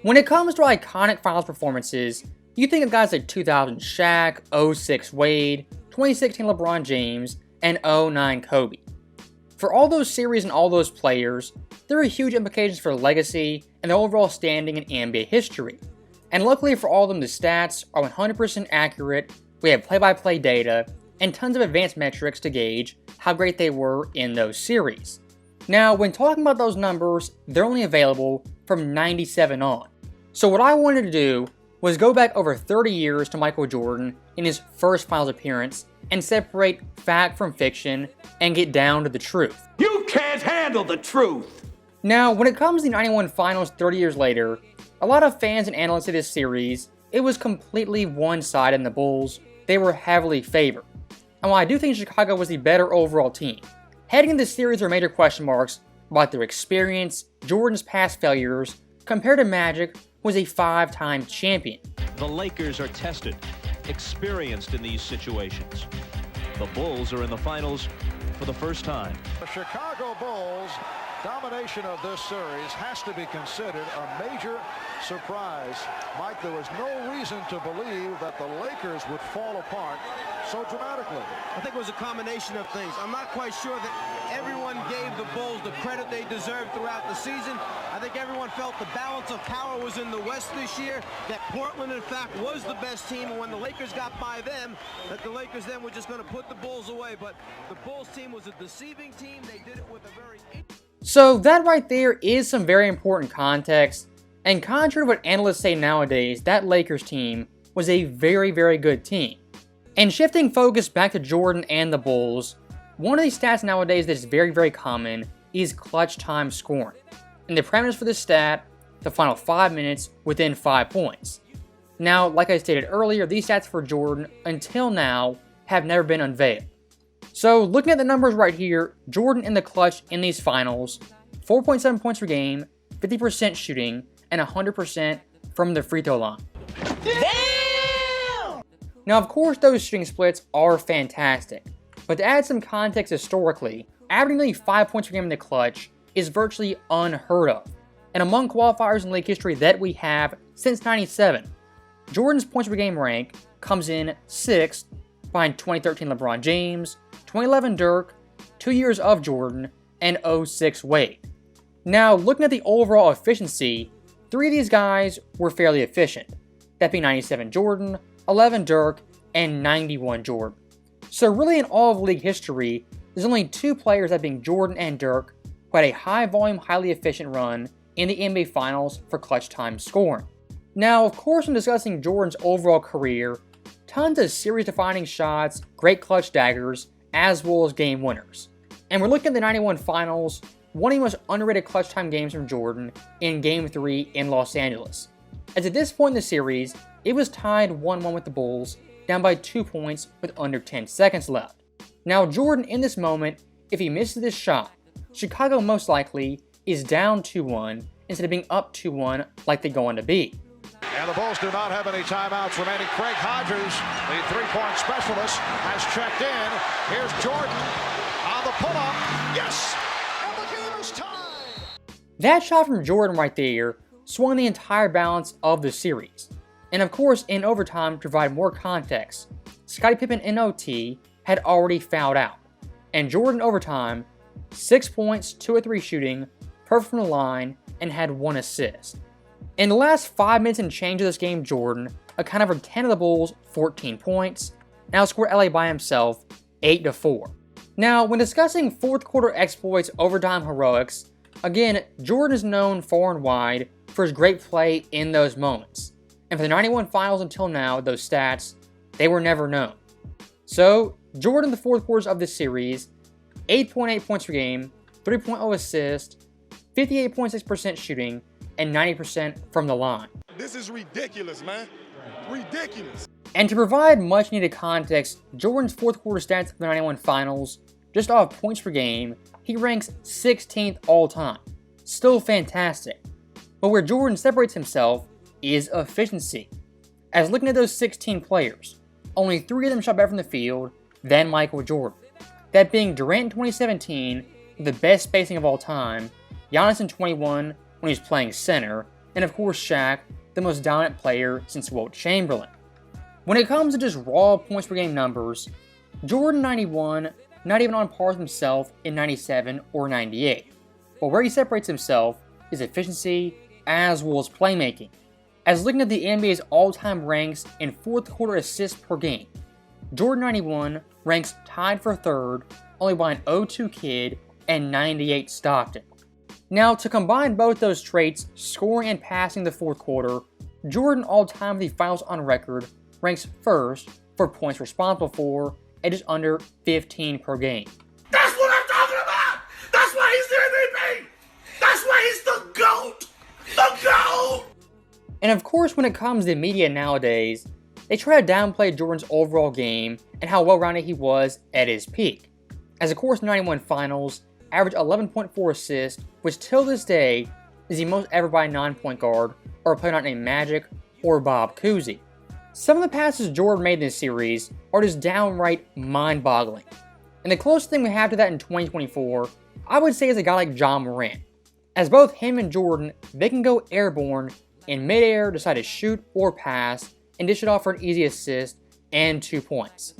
When it comes to iconic finals performances, you think of guys like 2000 Shaq, '06 Wade, 2016 LeBron James, and '09 Kobe. For all those series and all those players, there are huge implications for legacy and their overall standing in NBA history. And luckily for all of them, the stats are 100% accurate, we have play-by-play data, and tons of advanced metrics to gauge how great they were in those series. Now, when talking about those numbers, they're only available from '97 on. So what I wanted to do was go back over 30 years to Michael Jordan in his first finals appearance and separate fact from fiction and get down to the truth. You can't handle the truth! Now, when it comes to the '91 finals 30 years later, a lot of fans and analysts of this series, it was completely one-sided in the Bulls. They were heavily favored. And while I do think Chicago was the better overall team, heading into this series there are major question marks about their experience, Jordan's past failures, compared to Magic, who was a 5-time champion. The Lakers are tested, experienced in these situations. The Bulls are in the finals for the first time. The Chicago Bulls' domination of this series has to be considered a major surprise. Mike, there was no reason to believe that the Lakers would fall apart so dramatically. I think it was a combination of things. I'm not quite sure that everyone gave the Bulls the credit they deserved throughout the season. I think everyone felt the balance of power was in the West this year, that Portland, in fact, was the best team, and when the Lakers got by them, that the Lakers then were just going to put the Bulls away. But the Bulls team was a deceiving team. They did it with a very... So that right there is some very important context, and contrary to what analysts say nowadays, that Lakers team was a very, very good team. And shifting focus back to Jordan and the Bulls, one of these stats nowadays that is very, very common is clutch time scoring. And the parameters for this stat, the final 5 minutes within 5 points. Now, like I stated earlier, these stats for Jordan, until now, have never been unveiled. So, looking at the numbers right here, Jordan in the clutch in these finals, 4.7 points per game, 50% shooting, and 100% from the free throw line. Damn! Now, of course, those shooting splits are fantastic, but to add some context historically, averaging nearly 5 points per game in the clutch is virtually unheard of. And among qualifiers in league history that we have since '97, Jordan's points per game rank comes in 6th behind 2013 LeBron James, 2011 Dirk, 2 years of Jordan, and '06 Wade. Now, looking at the overall efficiency, 3 of these guys were fairly efficient, that being 97 Jordan, 11 Dirk, and 91 Jordan. So really in all of league history, there's only 2 players, that being Jordan and Dirk, who had a high volume, highly efficient run in the NBA Finals for clutch time scoring. Now, of course, when discussing Jordan's overall career, tons of series-defining shots, great clutch daggers, as well as game winners. And we're looking at the '91 Finals, one of the most underrated clutch time games from Jordan in Game 3 in Los Angeles. As at this point in the series, it was tied 1-1 with the Bulls, down by 2 points with under 10 seconds left. Now, Jordan in this moment, if he misses this shot, Chicago most likely is down 2-1 instead of being up 2-1 like they're going to be. And the Bulls do not have any timeouts remaining. Craig Hodges, the three-point specialist, has checked in. Here's Jordan on the pull-up. Yes! And the game is tied! That shot from Jordan right there swung the entire balance of the series. And of course, in overtime, to provide more context, Scottie Pippen in OT had already fouled out. And Jordan overtime, 6 points, 2 of 3 shooting, perfect from the line, and had 1 assist. In the last 5 minutes and change of this game, Jordan accounted for 10 of the Bulls' 14 points, and outscored LA by himself 8-4. Now, when discussing fourth quarter exploits, overtime heroics, again, Jordan is known far and wide for his great play in those moments. And for the '91 Finals until now, those stats, they were never known. So, Jordan in the fourth quarters of this series, 8.8 points per game, 3.0 assists, 58.6% shooting, and 90% from the line. This is ridiculous, man. Ridiculous. And to provide much needed context, Jordan's fourth quarter stats of the '91 Finals, just off points per game, he ranks 16th all time. Still fantastic. But where Jordan separates himself is efficiency. As looking at those 16 players, only 3 of them shot better from the field than Michael Jordan. That being Durant in 2017, with the best spacing of all time, Giannis in 21 when he was playing center, and of course Shaq, the most dominant player since Wilt Chamberlain. When it comes to just raw points per game numbers, Jordan 91 not even on par with himself in 97 or 98, but where he separates himself is efficiency as well as playmaking. As looking at the NBA's all-time ranks in fourth quarter assists per game, Jordan 91 ranks tied for third only by an 0-2 Kidd and 98 Stockton. Now, to combine both those traits, scoring and passing the fourth quarter, Jordan all-time with the finals on record ranks first for points responsible for at just under 15 per game. That's what I'm talking about! That's why he's the MVP! That's why he's the GOAT! The GOAT! And of course, when it comes to media nowadays, they try to downplay Jordan's overall game and how well-rounded he was at his peak. As of course, 91 finals averaged 11.4 assists, which till this day is the most ever by a non-point guard or a player not named Magic or Bob Cousy. Some of the passes Jordan made in this series are just downright mind-boggling. And the closest thing we have to that in 2024, I would say is a guy like Ja Morant. As both him and Jordan, they can go airborne in midair, decide to shoot or pass, and dish it off for an easy assist and 2 points.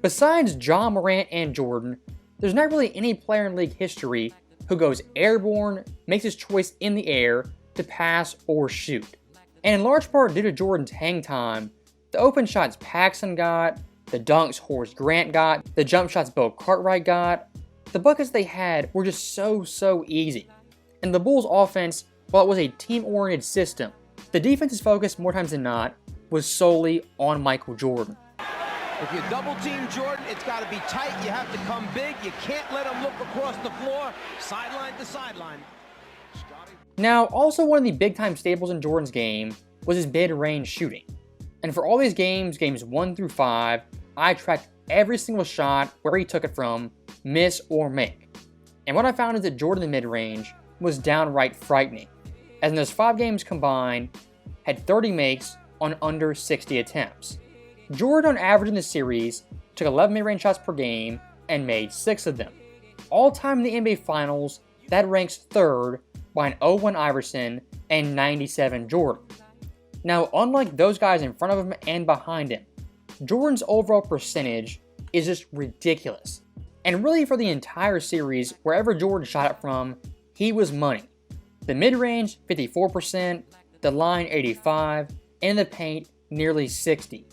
Besides Ja Morant and Jordan, there's not really any player in league history who goes airborne, makes his choice in the air to pass or shoot. And in large part due to Jordan's hang time, the open shots Paxson got, the dunks Horace Grant got, the jump shots Bill Cartwright got, the buckets they had were just so easy. And the Bulls' offense, while it was a team-oriented system, the defense's focus more times than not was solely on Michael Jordan. If you double team Jordan, it's got to be tight. You have to come big. You can't let him look across the floor, sideline to sideline. Now, also one of the big-time staples in Jordan's game was his mid-range shooting. And for all these games 1 through 5, I tracked every single shot where he took it from, miss or make. And what I found is that Jordan in the mid-range was downright frightening, as in those 5 games combined, had 30 makes on under 60 attempts. Jordan on average in the series took 11 mid-range shots per game and made 6 of them. All time in the NBA Finals, that ranks third by an 0-1 Iverson and 97 Jordan. Now, unlike those guys in front of him and behind him, Jordan's overall percentage is just ridiculous. And really for the entire series, wherever Jordan shot it from, he was money. The mid-range, 54%, the line, 85%, and the paint, nearly 60%.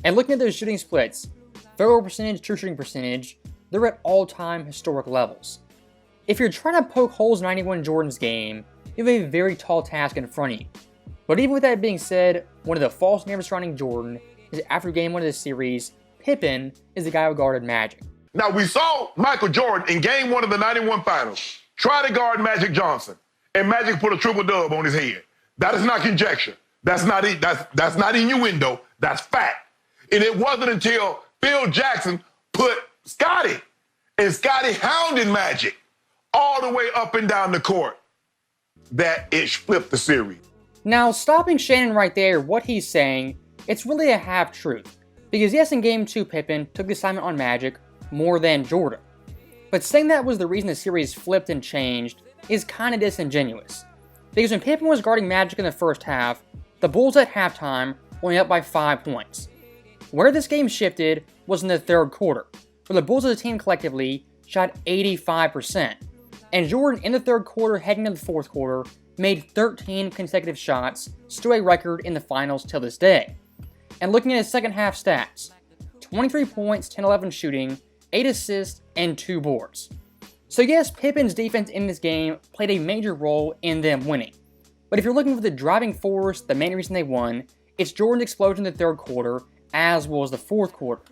And looking at those shooting splits, field goal percentage, true shooting percentage, they're at all-time historic levels. If you're trying to poke holes in 91 Jordan's game, you have a very tall task in front of you. But even with that being said, one of the false narratives surrounding Jordan is that after game 1 of this series, Pippen is the guy who guarded Magic. Now, we saw Michael Jordan in game 1 of the 91 finals try to guard Magic Johnson, and Magic put a triple dub on his head. That is not conjecture. That's not innuendo. That's fact. And it wasn't until Phil Jackson put Scotty, and Scotty hounded Magic all the way up and down the court, that it flipped the series. Now, stopping Shannon right there, what he's saying, it's really a half-truth. Because yes, in Game 2, Pippen took the assignment on Magic more than Jordan. But saying that was the reason the series flipped and changed is kind of disingenuous. Because when Pippen was guarding Magic in the first half, the Bulls at halftime were only up by 5 points. Where this game shifted was in the third quarter, where the Bulls as a team collectively shot 85%. And Jordan in the third quarter heading into the fourth quarter made 13 consecutive shots, still a record in the finals till this day. And looking at his second half stats, 23 points, 10-11 shooting, 8 assists, and 2 boards. So yes, Pippen's defense in this game played a major role in them winning. But if you're looking for the driving force, the main reason they won, it's Jordan's explosion in the third quarter, as well as the fourth quarter.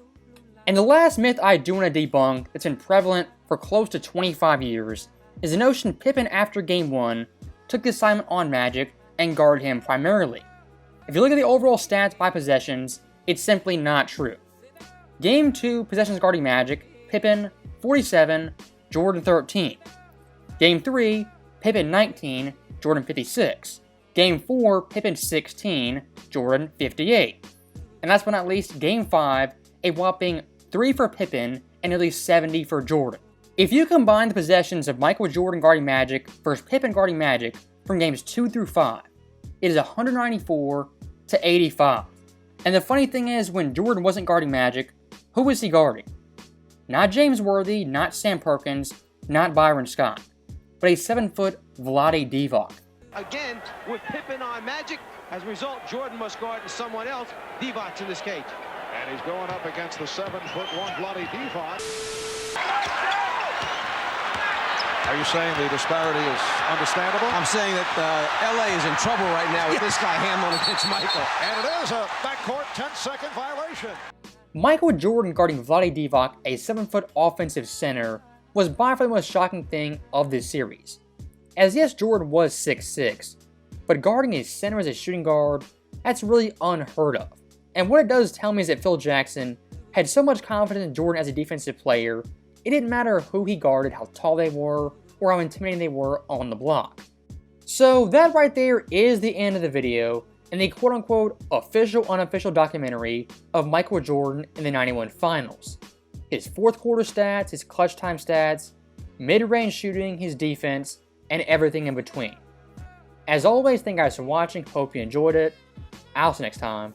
And the last myth I do want to debunk that's been prevalent for close to 25 years is the notion Pippen after Game 1 took the assignment on Magic and guarded him primarily. If you look at the overall stats by possessions, it's simply not true. Game 2, possessions guarding Magic, Pippen 47, Jordan 13. Game 3, Pippen 19, Jordan 56. Game 4, Pippen 16, Jordan 58. And last but not least, Game 5, a whopping 3 for Pippen and nearly 70 for Jordan. If you combine the possessions of Michael Jordan guarding Magic versus Pippen guarding Magic from games 2 through 5, it is 194-85. And the funny thing is, when Jordan wasn't guarding Magic, who was he guarding? Not James Worthy, not Sam Perkins, not Byron Scott, but a 7-foot Vlade Divac. Again, with Pippen on Magic, as a result, Jordan must guard someone else. Divac's in this cage. And he's going up against the 7'1" Vlade Divac. Are you saying the disparity is understandable? I'm saying that LA is in trouble right now with this guy handling against Michael. And it is a backcourt 10-second violation. Michael Jordan guarding Vlade Divac, a 7-foot offensive center, was by far the most shocking thing of this series. As yes, Jordan was 6'6", but guarding a center as a shooting guard, that's really unheard of. And what it does tell me is that Phil Jackson had so much confidence in Jordan as a defensive player, it didn't matter who he guarded, how tall they were, or how intimidating they were on the block. So that right there is the end of the video, and the quote-unquote official-unofficial documentary of Michael Jordan in the 91 Finals. His fourth quarter stats, his clutch time stats, mid-range shooting, his defense, and everything in between. As always, thank you guys for watching, hope you enjoyed it. I'll see you next time.